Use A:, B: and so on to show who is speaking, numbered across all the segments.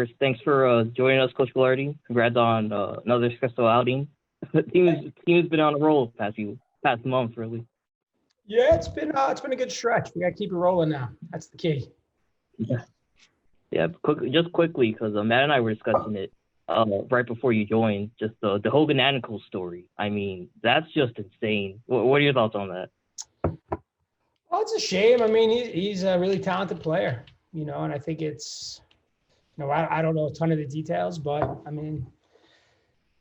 A: First, thanks for joining us, Coach Gilardi. Congrats on another successful outing. The team has been on a roll past month, really.
B: Yeah, it's been a good stretch. We got to keep it rolling now. That's the key.
A: Yeah. Quickly, because Matt and I were discussing it right before you joined. Just the Hogan ankle story. I mean, that's just insane. What are your thoughts on that?
B: Well, it's a shame. I mean, he's a really talented player, and I think it's, I don't know a ton of the details, but I mean,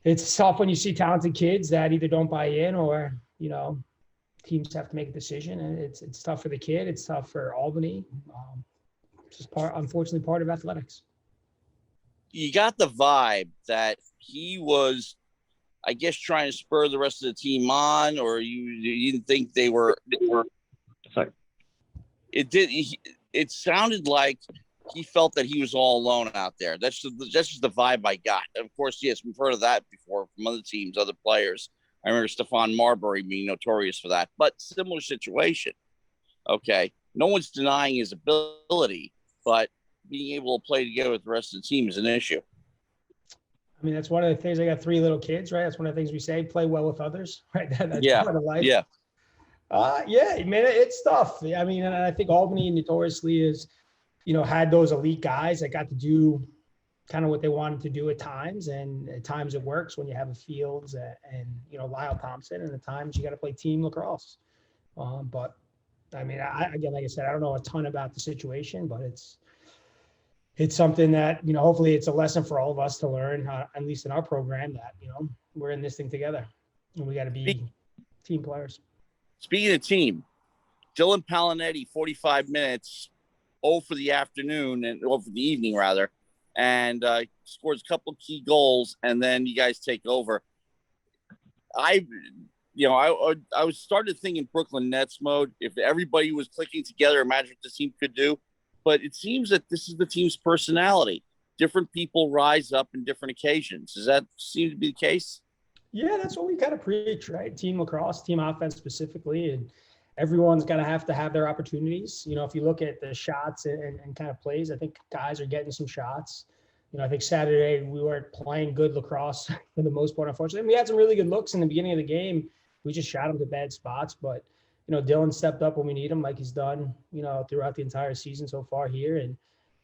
B: it's tough when you see talented kids that either don't buy in or, teams have to make a decision, and it's tough for the kid. It's tough for Albany. It's just unfortunately part of athletics.
C: You got the vibe that he was, I guess, trying to spur the rest of the team on, or you didn't think they were.
A: Sorry.
C: It sounded like he felt that he was all alone out there. That's just the vibe I got. Of course, yes, we've heard of that before from other teams, other players. I remember Stephon Marbury being notorious for that, but similar situation. Okay, no one's denying his ability, but being able to play together with the rest of the team is an issue.
B: I mean, that's one of the things. I got 3 little kids, right? That's one of the things we say: play well with others, right? That's part of life.
C: Yeah.
B: Yeah, man, it's tough. I mean, and I think Albany notoriously is, had those elite guys that got to do kind of what they wanted to do at times, and at times it works when you have a Fields and Lyle Thompson, and at times you got to play team lacrosse. But I mean, again, like I said, I don't know a ton about the situation, but it's something that hopefully it's a lesson for all of us to learn, at least in our program, that we're in this thing together, and we got to be team players.
C: Speaking of team, Dylan Palinetti, 45 minutes, for the afternoon or for the evening rather, and scores a couple of key goals, and then you guys take over. I was started thinking Brooklyn Nets mode. If everybody was clicking together, imagine what the team could do. But it seems that this is the team's personality. Different people rise up in different occasions. Does that seem to be the case?
B: Yeah, that's what we kind of preach, right? Team lacrosse, team offense specifically, and everyone's got to have their opportunities. If you look at the shots and kind of plays, I think guys are getting some shots. I think Saturday we weren't playing good lacrosse for the most part, unfortunately. We had some really good looks in the beginning of the game. We just shot them to bad spots, but Dylan stepped up when we need him, like he's done, throughout the entire season so far here. And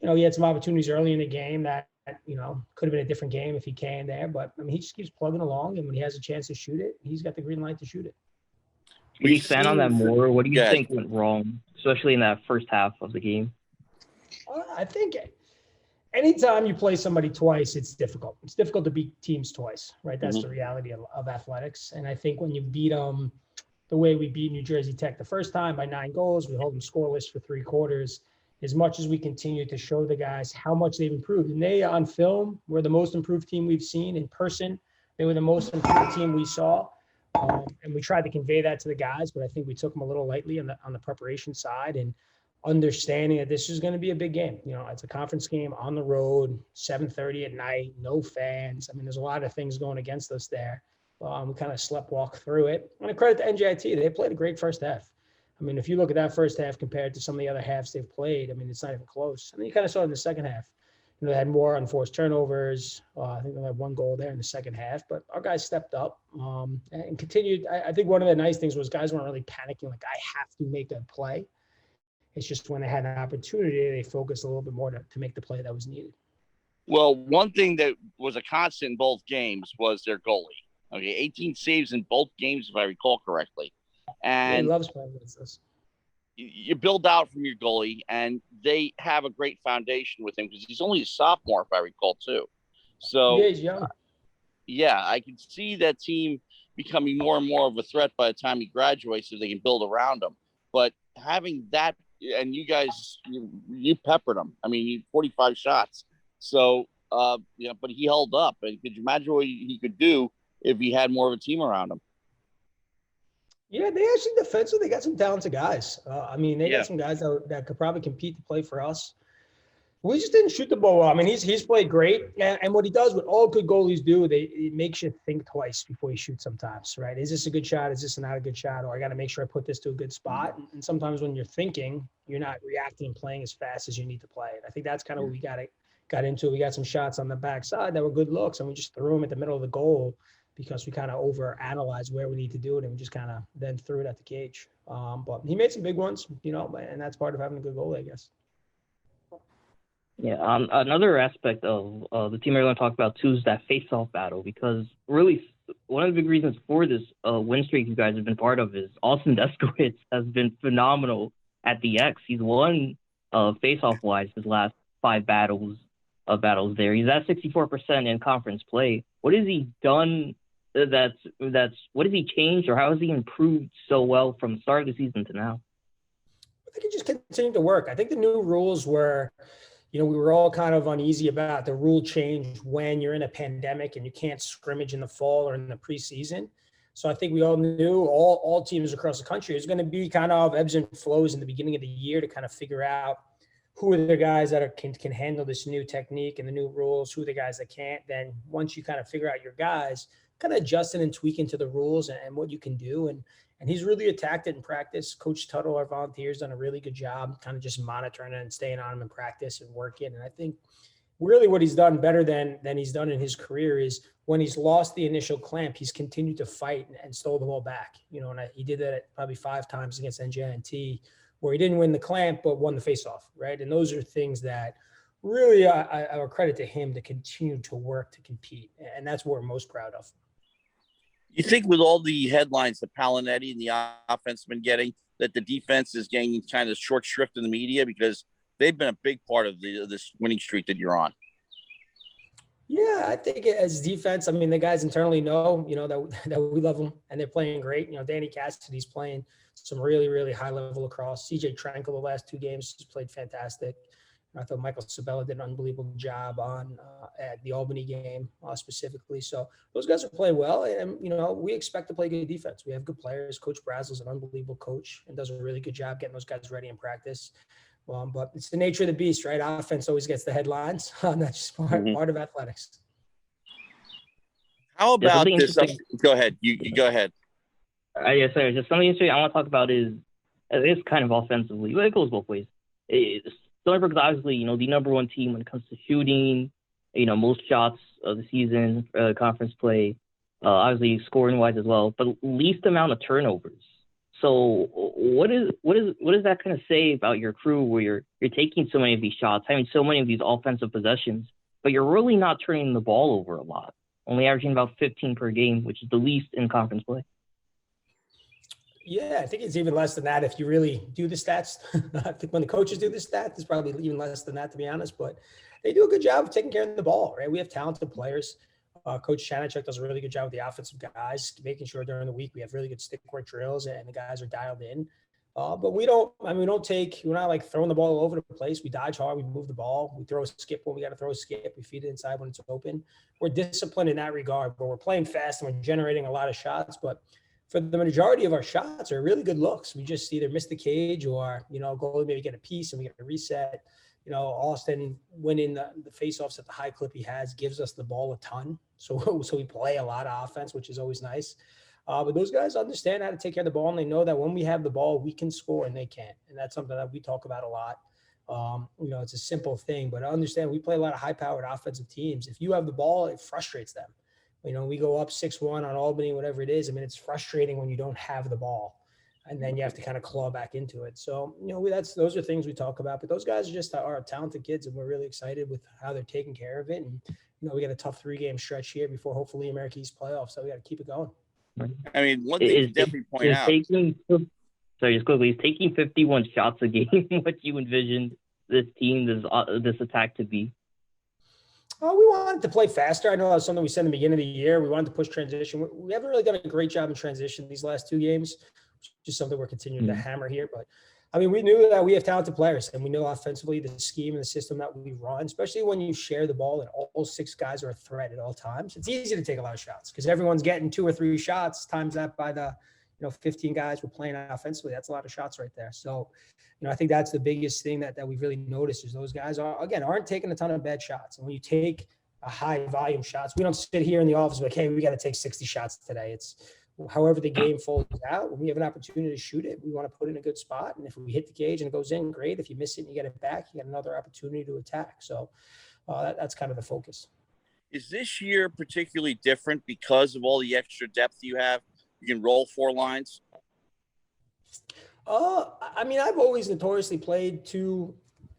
B: he had some opportunities early in the game that could have been a different game if he came there. But I mean, he just keeps plugging along, and when he has a chance to shoot it, he's got the green light to shoot it.
A: Can you expand on that more? What do you think went wrong, especially in that first half of the game?
B: I think anytime you play somebody twice, it's difficult. It's difficult to beat teams twice, right? That's the reality of athletics. And I think when you beat them the way we beat New Jersey Tech the first time by 9 goals, we hold them scoreless for 3 quarters. As much as we continue to show the guys how much they've improved. And they, on film, were the most improved team we've seen. In person, they were the most improved team we saw. And we tried to convey that to the guys, but I think we took them a little lightly on the preparation side, and understanding that this is going to be a big game. It's a conference game on the road, 7:30 at night, no fans. I mean, there's a lot of things going against us there. We kind of sleptwalk through it. And a credit to NJIT. They played a great first half. I mean, if you look at that first half compared to some of the other halves they've played, I mean, it's not even close. I mean, you kind of saw it in the second half. They had more unforced turnovers. I think they had 1 goal there in the second half. But our guys stepped up and continued. I think one of the nice things was guys weren't really panicking, like, I have to make a play. It's just when they had an opportunity, they focused a little bit more to make the play that was needed.
C: Well, one thing that was a constant in both games was their goalie. Okay, 18 saves in both games, if I recall correctly. And
B: he loves playing against us.
C: You build out from your goalie, and they have a great foundation with him because he's only a sophomore, if I recall, too. So,
B: yeah, he's young.
C: Yeah, I can see that team becoming more and more of a threat by the time he graduates, so they can build around him. But having that, and you guys, you peppered him. I mean, 45 shots. So, but he held up. And could you imagine what he could do if he had more of a team around him?
B: Yeah, they actually defensively, they got some talented guys. They got some guys that could probably compete to play for us. We just didn't shoot the ball well. I mean, he's played great. And what he does, what all good goalies do, it makes you think twice before you shoot sometimes, right? Is this a good shot? Is this not a good shot? Or I got to make sure I put this to a good spot. And sometimes when you're thinking, you're not reacting and playing as fast as you need to play. And I think that's kind of what we got to got into it. We got some shots on the backside that were good looks, and we just threw them at the middle of the goal because we kind of over-analyzed where we need to do it, and we just kind of then threw it at the cage. But he made some big ones, and that's part of having a good goalie, I guess.
A: Yeah, another aspect of the team I want to talk about too is that face-off battle, because really one of the big reasons for this win streak you guys have been part of is Austin Deskowitz has been phenomenal at the X. He's won face-off-wise his last 5 battles there. He's at 64% in conference play. What has he done? What has he changed, or how has he improved so well from the start of the season to now?
B: I think he just continued to work. I think the new rules were, we were all kind of uneasy about the rule change when you're in a pandemic and you can't scrimmage in the fall or in the preseason. So I think we all knew, all teams across the country, is going to be kind of ebbs and flows in the beginning of the year to kind of figure out who are the guys that can handle this new technique and the new rules, who are the guys that can't. Then once you kind of figure out your guys, kind of adjusting and tweaking to the rules and what you can do. And he's really attacked it in practice. Coach Tuttle, our volunteers, done a really good job kind of just monitoring it and staying on him in practice and working. And I think really what he's done better than he's done in his career is when he's lost the initial clamp, he's continued to fight and stole the ball back. And he did that probably 5 times against NJIT, where he didn't win the clamp but won the faceoff, right? And those are things that really I would credit to him to continue to work to compete. And that's what we're most proud of.
C: You think with all the headlines that Palinetti and the offense have been getting, that the defense is getting kind of short shrift in the media because they've been a big part of this winning streak that you're on?
B: Yeah, I think as defense, the guys internally know, that we love them and they're playing great. Danny Cassidy's playing some really, really high level lacrosse. CJ Tranquil the last 2 games has played fantastic. I thought Michael Sabella did an unbelievable job at the Albany game specifically. So those guys are playing well, and we expect to play good defense. We have good players. Coach Brazel's an unbelievable coach and does a really good job getting those guys ready in practice. But it's the nature of the beast, right? Offense always gets the headlines. That's just part of athletics.
C: How about this? Go ahead. You go ahead.
A: Yes, sir. Just something interesting I want to talk about is it's kind of offensively. It goes both ways. Stony Brook is obviously, the number 1 team when it comes to shooting, most shots of the season, conference play, obviously scoring wise as well, but least amount of turnovers. So what does that kind of say about your crew, where you're taking so many of these shots, having so many of these offensive possessions, but you're really not turning the ball over a lot, only averaging about 15 per game, which is the least in conference play?
B: Yeah, I think it's even less than that if you really do the stats. I think when the coaches do the stats, it's probably even less than that, to be honest. But they do a good job of taking care of the ball, right? We have talented players. Coach Chanachuk does a really good job with the offensive guys, making sure during the week we have really good stick work drills and the guys are dialed in. But we're not like throwing the ball all over the place. We dodge hard, we move the ball, we throw a skip when we got to throw a skip, we feed it inside when it's open. We're disciplined in that regard, but we're playing fast and we're generating a lot of shots. But for the majority of our shots are really good looks. We just either miss the cage or, goalie maybe get a piece and we get a reset. Austin winning the faceoffs at the high clip he has gives us the ball a ton. So we play a lot of offense, which is always nice. But those guys understand how to take care of the ball, and they know that when we have the ball, we can score and they can't. And that's something that we talk about a lot. It's a simple thing, but I understand we play a lot of high-powered offensive teams. If you have the ball, it frustrates them. We go up 6-1 on Albany, whatever it is. It's frustrating when you don't have the ball, and then you have to kind of claw back into it. So, those are things we talk about. But those guys are talented kids, and we're really excited with how they're taking care of it. And we got a tough 3-game stretch here before hopefully America East playoffs. So we got to keep it going.
C: One thing to definitely point out.
A: Just quickly, is taking 51 shots a game what you envisioned this team, this attack to be?
B: We wanted to play faster. I know that was something we said in the beginning of the year. We wanted to push transition. We haven't really done a great job in transition these last 2 games, which is something we're continuing to hammer here. But, we knew that we have talented players, and we know offensively the scheme and the system that we run, especially when you share the ball and all 6 guys are a threat at all times. It's easy to take a lot of shots because everyone's getting 2 or 3 shots times that by the 15 guys we're playing offensively. That's a lot of shots right there. So, I think that's the biggest thing that we've really noticed is those guys aren't taking a ton of bad shots. And when you take a high volume shots, we don't sit here in the office like, hey, we got to take 60 shots today. It's however the game folds out. When we have an opportunity to shoot it, we want to put it in a good spot. And if we hit the cage and it goes in, great. If you miss it and you get it back, you got another opportunity to attack. So That's kind of the focus.
C: Is this year particularly different because of all the extra depth you have? You can roll 4 lines.
B: I mean, I've always notoriously played two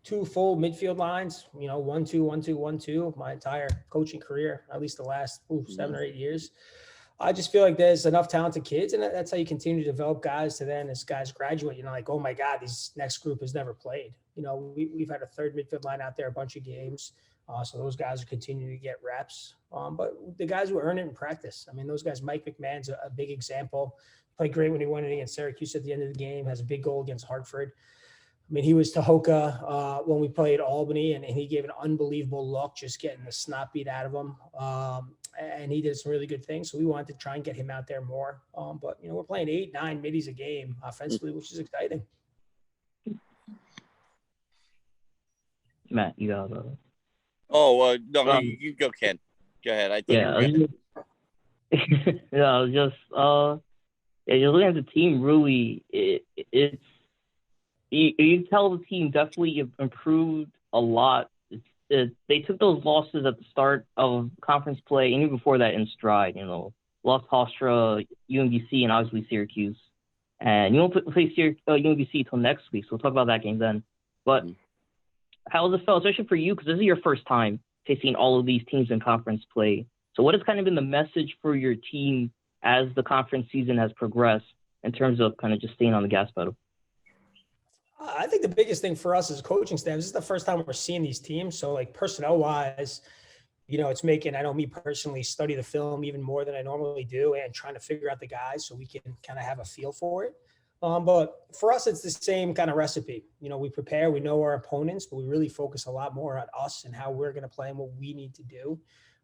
B: full midfield lines. 1-2, 1-2, 1-2 my entire coaching career, at least the last 7 or 8 years. I just feel like there's enough talented kids, and that's how you continue to develop guys to then as guys graduate, like, oh my God, this next group has never played. We've had a third midfield line out there a bunch of games. So those guys are continuing to get reps. But the guys who earn it in practice, I mean, those guys, Mike McMahon's a big example. Played great when he won it against Syracuse at the end of the game, has a big goal against Hartford. I mean, he was Tahoka when we played Albany, and he gave an unbelievable look, just getting the snot beat out of him. And he did some really good things. So we wanted to try and get him out there more. But, we're playing 8, 9 middies a game offensively, which is exciting.
A: Matt, you got
C: no, you go, Ken. Go ahead. I think
A: I was just you're looking at the team. Really, it's you tell the team definitely improved a lot. They took those losses at the start of conference play, and even before that, in stride. Lost Hofstra, UMBC, and obviously Syracuse. And you won't play UMBC until next week, so we'll talk about that game then. But how does it feel, especially for you, because this is your first time facing all of these teams in conference play? So what has kind of been the message for your team as the conference season has progressed in terms of kind of just staying on the gas pedal?
B: I think the biggest thing for us as coaching staff, this is the first time we're seeing these teams. So, like, personnel-wise, it's making, I know me personally, study the film even more than I normally do and trying to figure out the guys so we can kind of have a feel for it. But for us, it's the same kind of recipe. We prepare, we know our opponents, but we really focus a lot more on us and how we're going to play and what we need to do.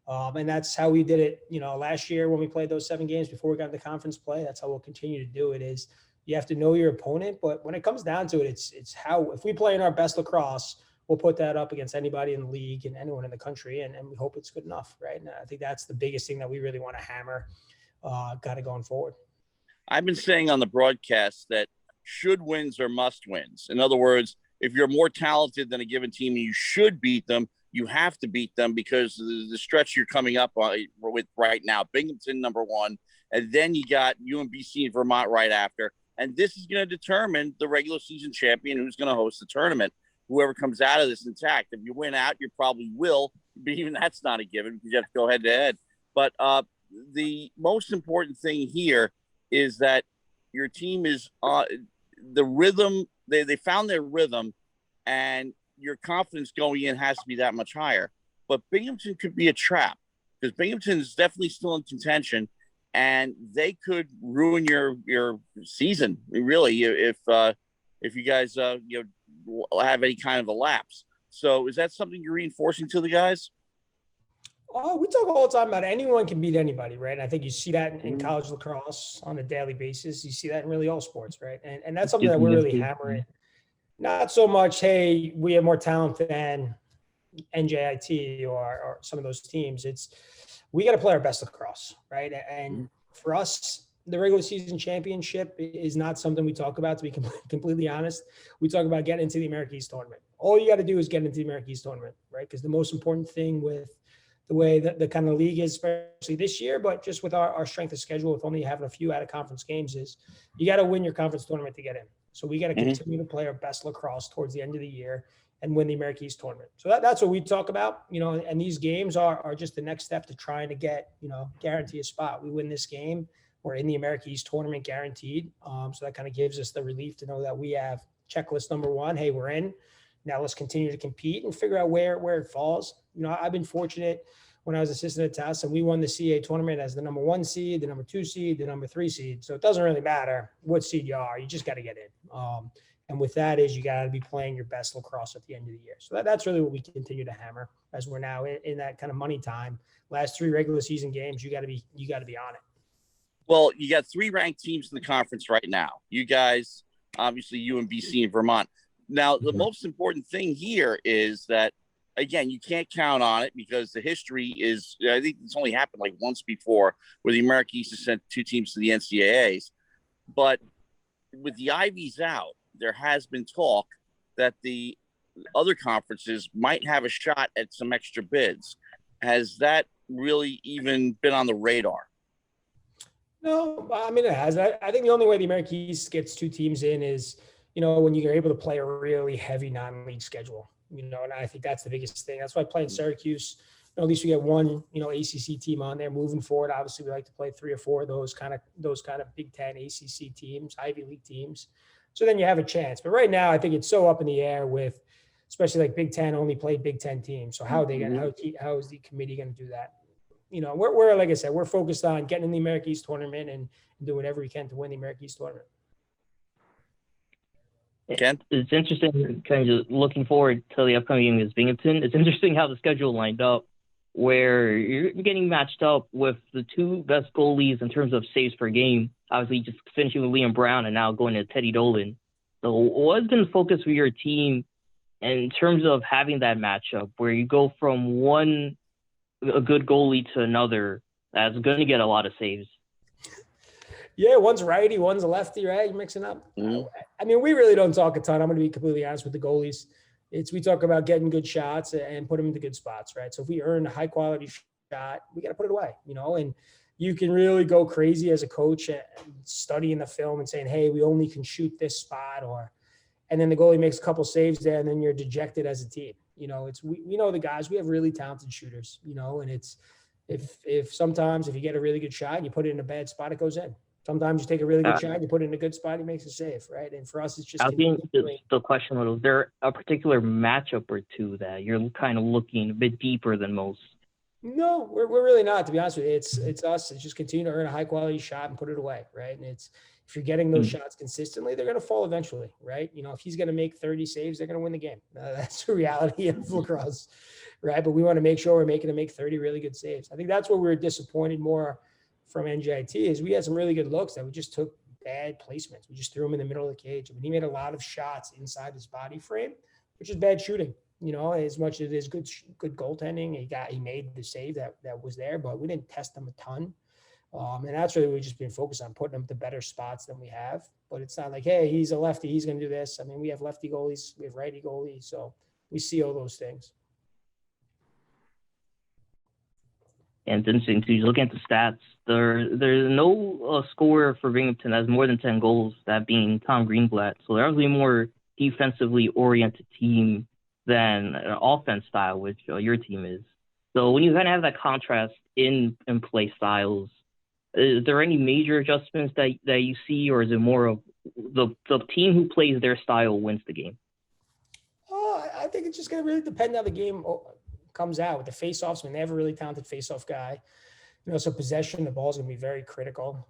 B: And that's how we did it, last year when we played those 7 games before we got into conference play. That's how we'll continue to do it. Is you have to know your opponent, but when it comes down to it, it's how, if we play in our best lacrosse, we'll put that up against anybody in the league and anyone in the country, and we hope it's good enough, right? And I think that's the biggest thing that we really want to hammer kind of going forward.
C: I've been saying on the broadcast that should wins are must wins. In other words, if you're more talented than a given team and you should beat them, you have to beat them because the stretch you're coming up with right now, Binghamton #1, and then you got UMBC and Vermont right after. And this is going to determine the regular season champion who's going to host the tournament. Whoever comes out of this intact. If you win out, you probably will, but even that's not a given because you have to go head to head. But the most important thing here is that your team is the rhythm. They found their rhythm, and your confidence going in has to be that much higher. But Binghamton could be a trap because Binghamton is definitely still in contention, and they could ruin your season really if you guys have any kind of a lapse. So is that something you're reinforcing to the guys?
B: Oh, we talk all the time about anyone can beat anybody, right? And I think you see that in college lacrosse on a daily basis. You see that in really all sports, right? And that's something that we're really hammering. Not so much, hey, we have more talent than NJIT or some of those teams. It's we got to play our best lacrosse, right? And for us, the regular season championship is not something we talk about, to be completely honest. We talk about getting into the America East tournament. All you got to do is get into the America East tournament, right? Because the most important thing with the way that the kind of league is, especially this year, but just with our strength of schedule, with only having a few out of conference games, is you got to win your conference tournament to get in. So we got to continue to play our best lacrosse towards the end of the year and win the America East tournament. So that's what we talk about, and these games are just the next step to trying to get, guarantee a spot. We win this game, we're in the America East tournament guaranteed. So that kind of gives us the relief to know that we have checklist number 1. Hey, we're in. Now let's continue to compete and figure out where it falls. I've been fortunate when I was assistant at Tass, and we won the CA tournament as the number 1 seed, the number 2 seed, the number 3 seed. So it doesn't really matter what seed you are. You just got to get in. And with that is you got to be playing your best lacrosse at the end of the year. So that's really what we continue to hammer as we're now in that kind of money time. Last 3 regular season games, you got to be on it.
C: Well, you got 3 ranked teams in the conference right now. You guys, obviously UMBC and Vermont. Now, the most important thing here is that, again, you can't count on it because the history is, I think it's only happened like once before where the America East has sent 2 teams to the NCAAs. But with the Ivies out, there has been talk that the other conferences might have a shot at some extra bids. Has that really even been on the radar?
B: No, I mean, it has. I think the only way the American East gets 2 teams in is, when you're able to play a really heavy non-league schedule, and I think that's the biggest thing. That's why playing Syracuse, at least we get one, ACC team on there moving forward. Obviously, we like to play 3 or 4 of those kind of Big Ten ACC teams, Ivy League teams. So then you have a chance. But right now, I think it's so up in the air with, especially like Big Ten only played Big Ten teams. So how are they going to, how is the committee going to do that? We're like I said, we're focused on getting in the American East tournament and doing whatever we can to win the American East tournament.
C: Ken?
A: It's interesting, kind of looking forward to the upcoming game against Binghamton. It's interesting how the schedule lined up, where you're getting matched up with the 2 best goalies in terms of saves per game. Obviously, just finishing with Liam Brown and now going to Teddy Dolan. So what's been the focus for your team in terms of having that matchup where you go from a good goalie to another that's going to get a lot of saves?
B: Yeah, one's righty, one's a lefty, right? You're mixing up. I mean, we really don't talk a ton. I'm going to be completely honest with the goalies. We talk about getting good shots and put them into good spots, right? So if we earn a high quality shot, we got to put it away, and you can really go crazy as a coach and studying the film and saying, hey, we only can shoot this spot, and then the goalie makes a couple saves there and then you're dejected as a team. We know the guys, we have really talented shooters, and it's, if sometimes if you get a really good shot and you put it in a bad spot, it goes in. Sometimes you take a really good shot, you put it in a good spot, he makes a save, right? And for us, it's just.
A: I think the question was, is there a particular matchup or 2 that you're kind of looking a bit deeper than most?
B: No, we're really not, to be honest with you. It's us. It's just continue to earn a high quality shot and put it away, right? And if you're getting those shots consistently, they're going to fall eventually, right? If he's going to make 30 saves, they're going to win the game. That's the reality of lacrosse, right? But we want to make sure we're making him make 30 really good saves. I think that's where we were disappointed more from NJIT is we had some really good looks that we just took bad placements. We just threw him in the middle of the cage. I mean, he made a lot of shots inside his body frame, which is bad shooting. As much as it is good goaltending, he made the save that was there, but we didn't test him a ton. And that's really we've just been focused on putting him to better spots than we have. But it's not like, hey, he's a lefty, he's going to do this. I mean, we have lefty goalies, we have righty goalies, so we see all those things.
A: And it's interesting too. Looking at the stats, there's no scorer for Binghamton that has more than 10 goals. That being Tom Greenblatt. So they're obviously a more defensively oriented team than an offense style, which your team is. So when you kind of have that contrast in play styles, is there any major adjustments that you see, or is it more of the team who plays their style wins the game?
B: I think it's just going to really depend how the game comes out with the faceoffs. I mean, they have a really talented faceoff guy. So possession, the ball is going to be very critical.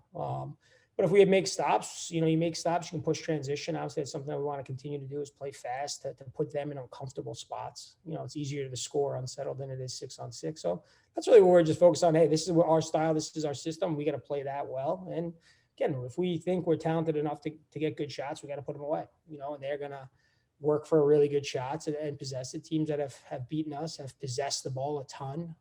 B: But if we make stops, you make stops, you can push transition. Obviously, that's something that we want to continue to do is play fast to put them in uncomfortable spots. It's easier to score unsettled than it is 6-on-6. So that's really what we're just focused on. Hey, this is our style. This is our system. We got to play that well. And again, if we think we're talented enough to get good shots, we got to put them away, and they're going to work for really good shots and possess it. Teams that have beaten us have possessed the ball a ton.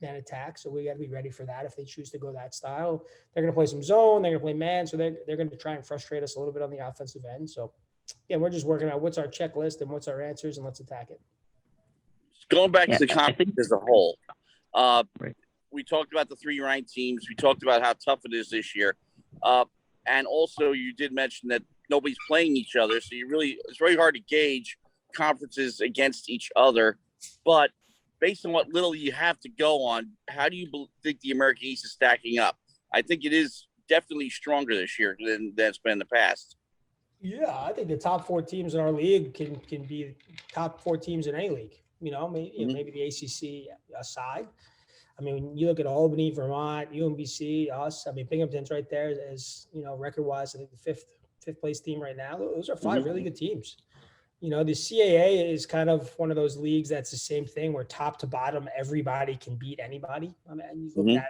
B: And attack. So we got to be ready for that. If they choose to go that style, they're going to play some zone, they're going to play man. So they're going to try and frustrate us a little bit on the offensive end. So yeah, we're just working out what's our checklist and what's our answers, and let's attack it.
C: Going back to the conference as a whole, we talked about the 3 ranked teams. We talked about how tough it is this year. And also you did mention that nobody's playing each other. So it's very hard to gauge conferences against each other, but based on what little you have to go on, how do you think the American East is stacking up? I think it is definitely stronger this year than it's been in the past.
B: Yeah, I think the top 4 teams in our league can be top 4 teams in any league. Maybe the ACC aside. I mean, when you look at Albany, Vermont, UMBC, us. I mean, Binghamton's right there as record-wise. I think the fifth place team right now. Those are 5 really good teams. The CAA is kind of one of those leagues that's the same thing where top to bottom, everybody can beat anybody. I mean, you look at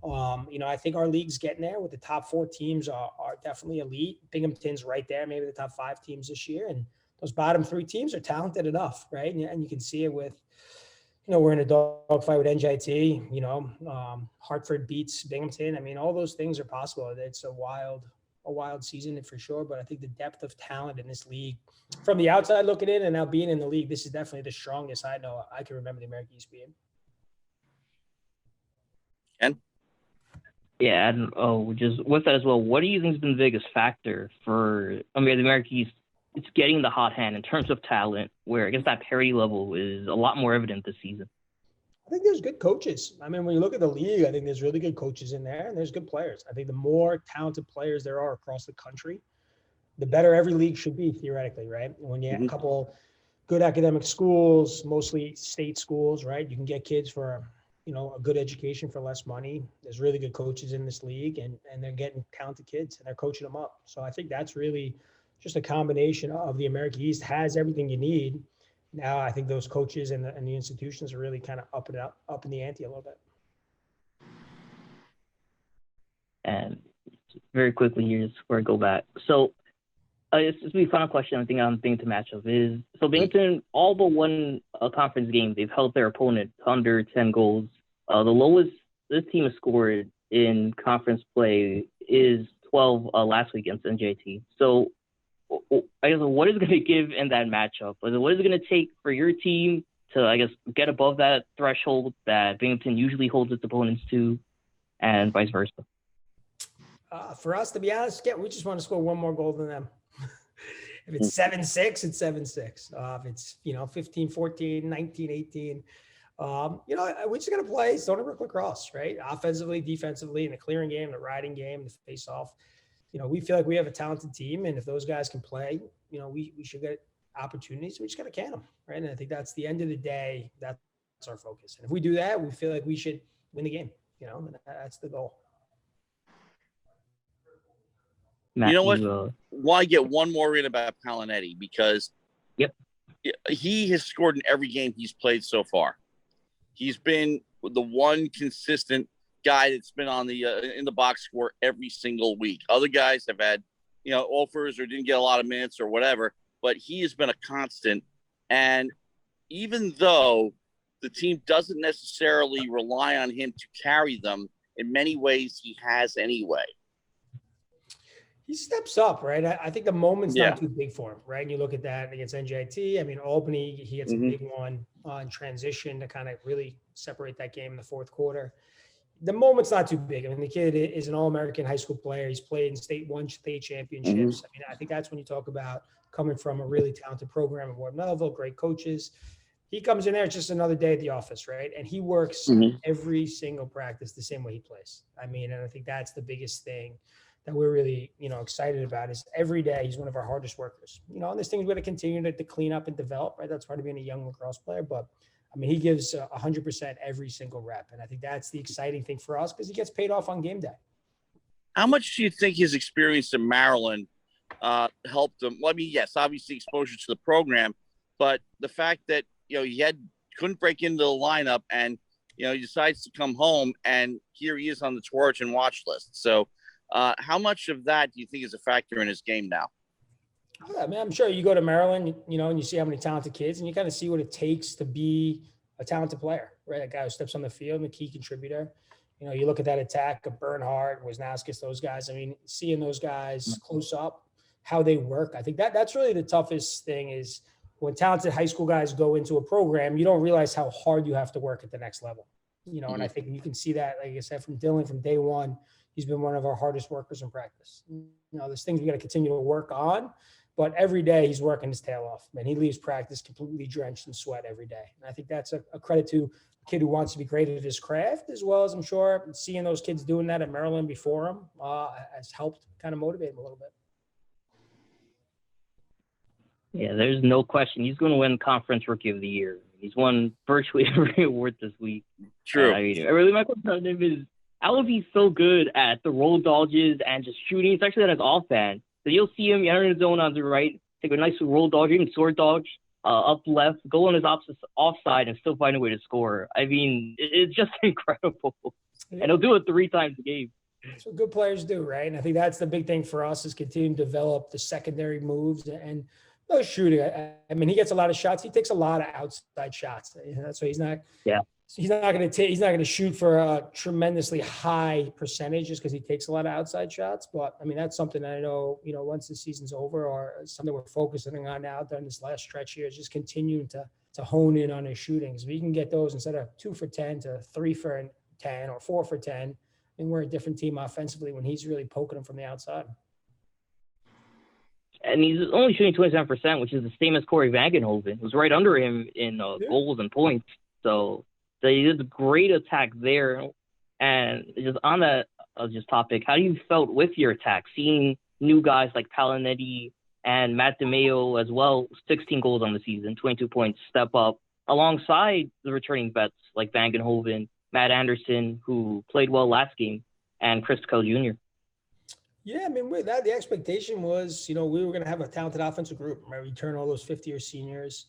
B: it. I think our league's getting there with the top 4 teams are definitely elite. Binghamton's right there, maybe the top 5 teams this year. And those bottom 3 teams are talented enough, right? And you can see it with, we're in a dogfight with NJIT, Hartford beats Binghamton. I mean, all those things are possible. It's a wild a wild season for sure, but I think the depth of talent in this league, from the outside looking in and now being in the league, this is definitely the strongest I know I can remember the American East being.
C: Ken?
A: Yeah, and just with that as well, what do you think has been the biggest factor for the American East? It's getting the hot hand in terms of talent, where I guess that parity level is a lot more evident this season.
B: I think there's good coaches. I mean, when you look at the league, I think there's really good coaches in there, and there's good players. I think the more talented players there are across the country, the better every league should be theoretically, right? When you have a couple good academic schools, mostly state schools, right? You can get kids for, a good education for less money. There's really good coaches in this league, and they're getting talented kids and they're coaching them up. So I think that's really just a combination of the American East has everything you need. Now I think those coaches and the institutions are really kind of up in the ante a little bit.
A: And very quickly here, just before I go back. So it's just my final question. I think I'm thinking to match up is, so Binghamton, all but one conference game, they've held their opponent under 10 goals. The lowest this team has scored in conference play is 12 last week against NJIT. So I guess what is it going to give in that matchup? What is it going to take for your team to, I guess, get above that threshold that Binghamton usually holds its opponents to, and vice versa?
B: For us, to be honest, we just want to score one more goal than them. If it's 7-6, it's 7-6. If it's 15-14, 19-18, we're just gonna play Stony Brook lacrosse, right? Offensively, defensively, in the clearing game, the riding game, the face-off. We feel like we have a talented team, and if those guys can play, we should get opportunities. We just got to can them, right? And I think that's the end of the day. That's our focus. And if we do that, we feel like we should win the game. And that's the goal.
C: Matthew, you know what? Why get one more in about Palinetti? Because he has scored in every game he's played so far. He's been the one consistent guy that's been on the in the box score every single week. Other guys have had, offers or didn't get a lot of minutes or whatever, but he has been a constant. And even though the team doesn't necessarily rely on him to carry them, in many ways he has anyway.
B: He steps up, right? I think the moment's not too big for him, right? And you look at that against NJIT. I mean, Albany, he hits a big one in transition to kind of really separate that game in the fourth quarter. The moment's not too big. I mean, the kid is an All-American high school player. He's played in state championships. I mean, I think that's when you talk about coming from a really talented program at Ward Melville, great coaches. He comes in there, it's just another day at the office, right? And he works every single practice the same way he plays. I mean, and I think that's the biggest thing that we're really, excited about is every day he's one of our hardest workers. And there's things we're going to continue to clean up and develop, right? That's part of being a young lacrosse player. But, I mean, he gives 100% every single rep. And I think that's the exciting thing for us because he gets paid off on game day. How
C: much do you think his experience in Maryland helped him? Well, I mean, yes, obviously exposure to the program, but the fact that, he couldn't break into the lineup and, he decides to come home and here he is on the Torch and watch list. So, how much of that do you think is a factor in his game now?
B: I mean, I'm sure you go to Maryland, and you see how many talented kids and you kind of see what it takes to be a talented player, right? A guy who steps on the field and a key contributor. You look at that attack of Bernhardt, Wisnauskas, those guys. I mean, seeing those guys close up, how they work. I think that's really the toughest thing is when talented high school guys go into a program, you don't realize how hard you have to work at the next level. And I think you can see that, like I said, from Dylan from day one. He's been one of our hardest workers in practice. There's things we got to continue to work on, but every day he's working his tail off. Man, he leaves practice completely drenched in sweat every day. And I think that's a credit to a kid who wants to be great at his craft, as well as I'm sure seeing those kids doing that at Maryland before him has helped kind of motivate him a little bit.
A: Yeah, there's no question. He's going to win Conference Rookie of the Year. He's won virtually every award this week.
C: True.
A: Really, my question on him is, how is he so good at the roll dodges and just shooting, especially at his offhand? So you'll see him enter the zone on the right, take a nice roll dodge, even sword dodge, up left, go on his opposite offside and still find a way to score. I mean, it's just incredible. And he'll do it 3 times a game.
B: That's what good players do, right? And I think that's the big thing for us is continuing to develop the secondary moves and no shooting. I mean, he gets a lot of shots. He takes a lot of outside shots. So he's not So he's not going to shoot for a tremendously high percentage just because he takes a lot of outside shots. But I mean, that's something that I know, once the season's over, or something we're focusing on now during this last stretch here, is just continuing to hone in on his shootings. If he can get those instead of 2 for 10 to 3 for 10 or 4 for 10, and we're a different team offensively when he's really poking them from the outside.
A: And he's only shooting 27%, which is the same as Corey Vangenhoven, who's right under him in goals and points. So he did a great attack there. And just on that topic, how do you felt with your attack, seeing new guys like Palinetti and Matt DeMeo as well, 16 goals on the season, 22 points, step up, alongside the returning vets like Vangenhoven, Matt Anderson, who played well last game, and Chris Kell Jr.?
B: Yeah, I mean, the expectation was, we were going to have a talented offensive group, right? Return all those 50-year seniors,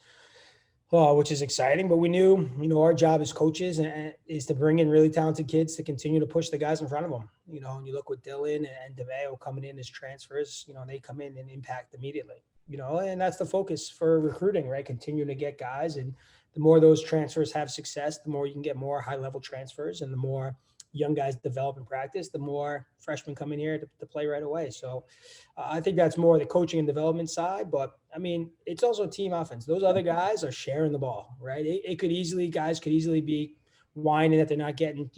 B: which is exciting. But we knew, our job as coaches is to bring in really talented kids to continue to push the guys in front of them. And you look with Dylan and DeMeo coming in as transfers, they come in and impact immediately, and that's the focus for recruiting, right? Continuing to get guys. And the more those transfers have success, the more you can get more high-level transfers, and the more young guys develop and practice, the more freshmen come in here to play right away. So I think that's more the coaching and development side. But, I mean, it's also team offense. Those other guys are sharing the ball, right? Guys could easily be whining that they're not getting,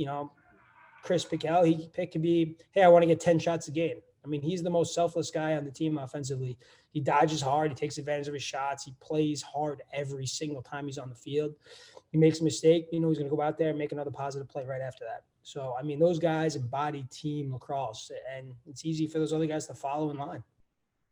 B: Chris Piquel. It could be, hey, I want to get 10 shots a game. I mean, he's the most selfless guy on the team offensively. He dodges hard. He takes advantage of his shots. He plays hard every single time he's on the field. He makes a mistake, he's going to go out there and make another positive play right after that. So, I mean, those guys embody team lacrosse, and it's easy for those other guys to follow in line.